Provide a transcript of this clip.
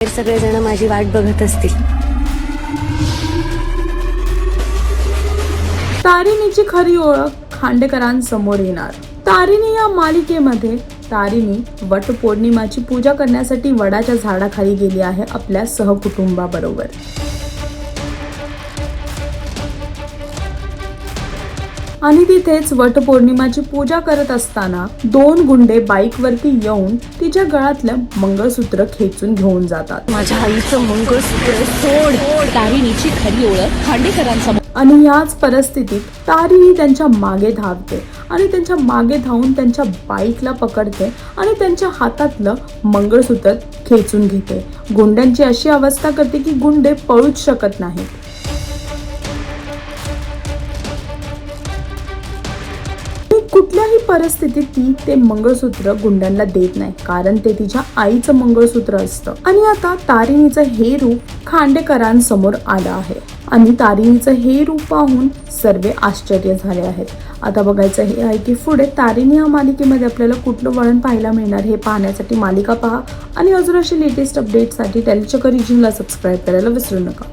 सगळेजण माझी वाट बघत असतील. तारिणीची खरी ओळख खांडेकरांसमोर येणार. तारिणी या मालिकेमध्ये तारिणी वटपौर्णिमाची पूजा करण्यासाठी वडाच्या झाडाखाली गेली आहे आपल्या सहकुटुंबाबरोबर. आणि तिथेच वटपौर्णिमाची पूजा करत असताना दोन गुंडे बाईकवरती येऊन तिच्या गळ्यातलं मंगळसूत्र खेचून घेऊन जातात. माझ्या आईचं मंगळसूत्र सोड. तारिणीची खरी ओळख खांडेकरांसमोर. आणि याच परिस्थितीत तारिणी त्यांच्या मागे धावते आणि त्यांच्या मागे धावून त्यांच्या बाईकला पकडते आणि त्यांच्या हातातलं मंगळसूत्र खेचून घेते. गुंड्यांची अशी अवस्था करते की गुंडे पळूच शकत नाहीत. कुठल्याही परिस्थितीत ती ते मंगळसूत्र गुंड्यांना देत नाही, कारण ते तिच्या आईचं मंगळसूत्र असतं. आणि आता तारिणीचं हे रूप खांडेकरांसमोर आलं आहे आणि तारिणीचं हे रूप पाहून सर्व आश्चर्य झाले आहेत. आता बघायचं हे आहे की पुढे तारिणी या मालिकेमध्ये आपल्याला कुठलं वळण पाहायला मिळणार. हे पाहण्यासाठी मालिका पहा आणि अजून अशी लेटेस्ट अपडेटसाठी टेलीचक्कर रिजनला सबस्क्राईब करायला विसरू नका.